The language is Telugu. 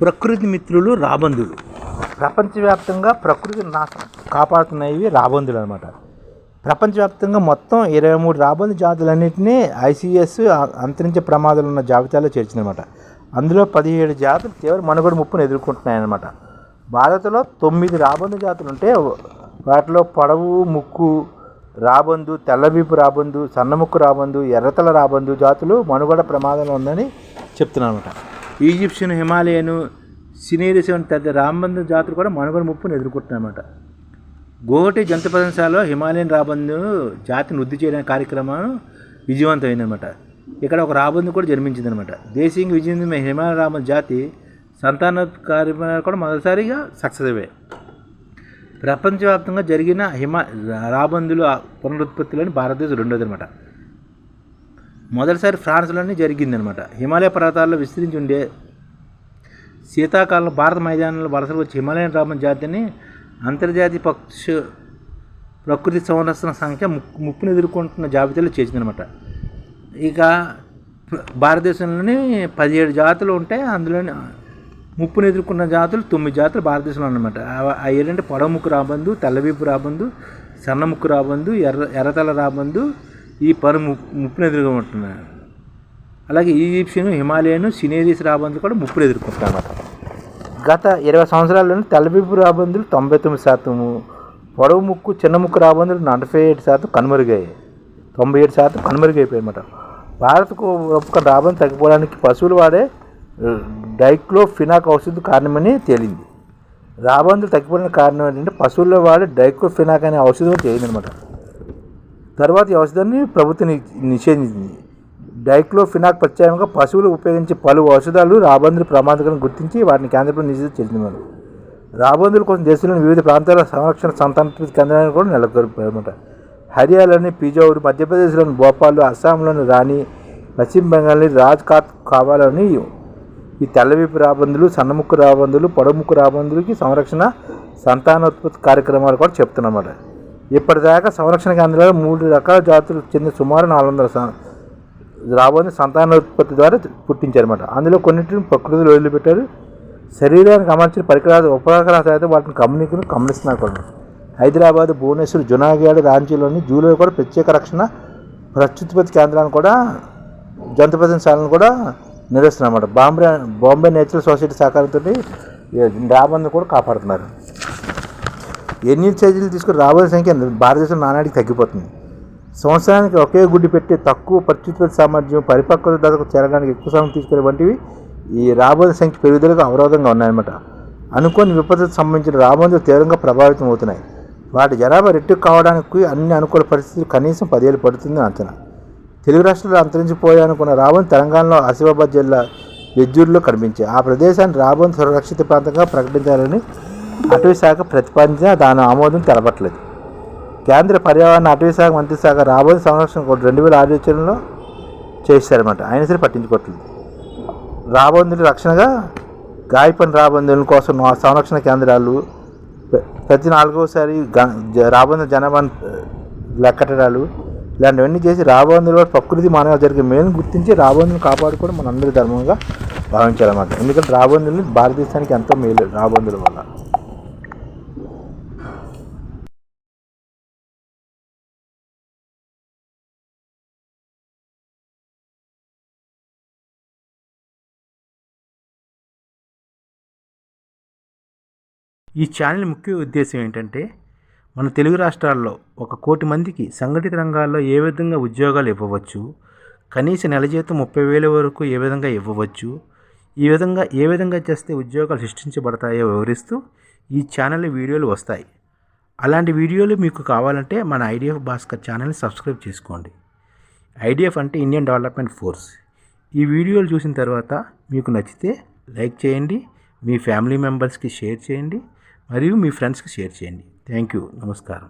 ప్రకృతి మిత్రులు రాబందులు. ప్రపంచవ్యాప్తంగా ప్రకృతి కాపాడుతున్నవి రాబందులు అనమాట. ప్రపంచవ్యాప్తంగా మొత్తం 23 రాబందు జాతులన్నింటినీ ICS అంతరించే ప్రమాదాలు ఉన్న జాబితాలో చేర్చిందనమాట. అందులో 17 జాతులు తీవ్ర మనుగడ ముప్పును ఎదుర్కొంటున్నాయన్నమాట. భారత్లో 9 రాబందు జాతులు ఉంటే వాటిలో పొడవు ముక్కు రాబందు, తెల్లవీపు రాబందు, సన్నముక్కు రాబందు, ఎర్రతల రాబందు జాతులు మనుగడ ప్రమాదంలో ఉందని చెప్తున్నారన్నమాట. ఈజిప్షియన్, హిమాలయన్, సినేరిస్ వంటి పెద్ద రాబందు జాతులు కూడా మనుగడ ముప్పును ఎదుర్కొంటున్నాయన్నమాట. గోహటి జంతు ప్రదర్శనలో హిమాలయన్ రాబందు జాతిని వృద్ధి చేయడానికి కార్యక్రమం విజయవంతమైందనమాట. ఇక్కడ ఒక రాబందు కూడా జన్మించిందనమాట. దేశీయంగా విజయవంతమైన హిమాలయన్ రాబందు జాతి సంతానోత్పత్తి కూడా మొదటిసారిగా సక్సెస్ అయ్యాయి. ప్రపంచవ్యాప్తంగా జరిగిన రాబందుల పునరుత్పత్తిలోని భారతదేశం రెండోది అనమాట. మొదటిసారి ఫ్రాన్స్లోనే జరిగిందనమాట. హిమాలయ పర్వతాల్లో విస్తరించి ఉండే శీతాకాలంలో భారత మైదానంలో వలసలు వచ్చి హిమాలయన్ రాబందు జాతిని అంతర్జాతీయ ప్రకృతి సంరక్షణ సంఖ్య ముప్పును ఎదుర్కొంటున్న జాబితాలో చేసిందనమాట. ఇక భారతదేశంలోని 17 జాతులు ఉంటాయి. అందులోని ముప్పును ఎదుర్కొన్న జాతులు 9 జాతులు భారతదేశంలో ఉన్నమాట. అవి ఏంటంటే పొడవు ముక్కు రాబందు, తెల్లవీపు రాబందు, సన్నముక్కు రాబందు, ఎర్రతల రాబందు ఈ ముప్పును ఎదుర్కొంటున్నారు. అలాగే ఈజిప్షియన్, హిమాలయన్, సినేరిస్ రాబందులు కూడా ముప్పును ఎదుర్కొంటున్నారన్నమాట. గత 20 సంవత్సరాల్లోనే తెల్లవీపు రాబందులు 99%, పొడవు ముక్కు చిన్న ముక్కు రాబందులు 47% కనుమరుగయ్యాయి. 97% కనుమరుగైపోయాయి అన్నమాట. భారత్కు ఒక్క రాబందు తగ్గిపోవడానికి పశువులు వాడే డైక్లోఫినాక్ ఔషధం కారణమని తేలింది. రాబందులు తగ్గిపోవడానికి కారణం ఏంటంటే పశువుల్లో వాడే డైక్లోఫినాక్ అనే ఔషధం తేలిందనమాట. తర్వాత ఈ ఔషధాన్ని ప్రభుత్వం నిషేధించింది. డైక్లోఫినాక్ ప్రత్యామ్నాయంగా పశువులు ఉపయోగించే పలు ఔషధాలు రాబందులు ప్రమాదకరం గుర్తించి వాటిని కేంద్ర ప్రభుత్వం నిషేధం చేసింది. రాబందుల కోసం దేశంలోని వివిధ ప్రాంతాల సంరక్షణ సంతానోత్పత్తి కేంద్రాలను కూడా నెలకొల్పారన్నమాట. హర్యానాలోని పిజౌర్, మధ్యప్రదేశ్లోని భోపాల్, అస్సాంలోని రాణి, పశ్చిమ బెంగాల్లోని రాజ్కాట్ కావాలని ఈ తెల్లవీపు రాబందులు, సన్నముక్కు రాబందులు, పొడముక్కు రాబందులకి సంరక్షణ సంతానోత్పత్తి కార్యక్రమాలు కూడా చెప్తున్నమాట. ఇప్పటిదాకా సంరక్షణ కేంద్రాలు 3 రకాల జాతులకు చెందిన సుమారు 400 రాబందు సంతానోత్పత్తి ద్వారా పుట్టించారన్నమాట. అందులో కొన్నింటిని ప్రకృతిలో వదిలిపెట్టారు. శరీరానికి అమర్చిన ఉపకరణాల సైతం వాటిని గమనిస్తున్నారు కూడా. హైదరాబాద్, భువనేశ్వర్, జునాగఢ్, రాంచీలోని జూలో కూడా ప్రత్యేక రక్షణ ప్రత్యుత్పత్తి కేంద్రాలను కూడా జంతు ప్రదర్శనశాలను కూడా నిర్వహిస్తున్నమాట. బాంబే నేచురల్ సొసైటీ సహకారంతో రాబందులు కూడా కాపాడుతున్నారు. ఎన్ని చర్యలు తీసుకుని రాబందు సంఖ్య భారతదేశం నానాటికి తగ్గిపోతుంది. సంవత్సరానికి ఒకే గుడ్డి పెట్టే తక్కువ ప్రత్యుత్పత్తి సామర్థ్యం, పరిపక్వత దశకు చేరడానికి ఎక్కువ సమయం తీసుకునే వంటివి ఈ రాబందు సంఖ్య పెరుగుదలకు అవరోధంగా ఉన్నాయన్నమాట. అనుకోని విపత్తులకు సంబంధించిన రాబందులు తీవ్రంగా ప్రభావితం అవుతున్నాయి. వాటి జనాభా రెట్టింపు కావడానికి అన్ని అనుకూల పరిస్థితులు కనీసం 10 ఏళ్ళు పడుతుందని అంచనా. తెలుగు రాష్ట్రాల్లో అంతరించిపోయానుకున్న రాబందు తెలంగాణలో ఆసిఫాబాద్ జిల్లా యజ్జూరులో కనిపించాయి. ఆ ప్రదేశాన్ని రాబందు సురక్షిత ప్రాంతంగా ప్రకటించాలని అటవీ శాఖ ప్రతిపాదించినా దాని ఆమోదం తెలపట్లేదు. కేంద్ర పర్యావరణ అటవీ శాఖ మంత్రి శాఖ రాబందు సంరక్షణ 2006 చేశారన్నమాట. అయినా సరే పట్టించుకోవట్లేదు. రాబందుల రక్షణగా గాయపడిన రాబందుల కోసం సంరక్షణ కేంద్రాలు, ప్రతి 4వసారి రాబందు జనాభాను లెక్కటడాలు ఇలాంటివన్నీ చేసి రాబందులో ప్రకృతి మానవ జరిగే మేలును గుర్తించి రాబందులను కాపాడుకోవడం మన అందరి ధర్మంగా భావించాలన్నమాట. ఎందుకంటే రాబందులు భారతదేశానికి ఎంతో మేలు రాబందుల వల్ల. ఈ ఛానల్ ముఖ్య ఉద్దేశం ఏంటంటే మన తెలుగు రాష్ట్రాల్లో 1 కోటి మందికి సంఘటిత రంగాల్లో ఏ విధంగా ఉద్యోగాలు ఇవ్వవచ్చు, కనీస నెల జీతం 30,000 వరకు ఏ విధంగా ఇవ్వవచ్చు, ఏ విధంగా చేస్తే ఉద్యోగాలు సృష్టించబడతాయో వివరిస్తూ ఈ ఛానల్ వీడియోలు వస్తాయి. అలాంటి వీడియోలు మీకు కావాలంటే మన IDF భాస్కర్ ఛానల్ని సబ్స్క్రైబ్ చేసుకోండి. IDF అంటే ఇండియన్ డెవలప్మెంట్ ఫోర్స్. ఈ వీడియోలు చూసిన తర్వాత మీకు నచ్చితే లైక్ చేయండి, మీ ఫ్యామిలీ మెంబర్స్కి షేర్ చేయండి, మరియు మీ ఫ్రెండ్స్కి షేర్ చేయండి. Thank you. నమస్కారం.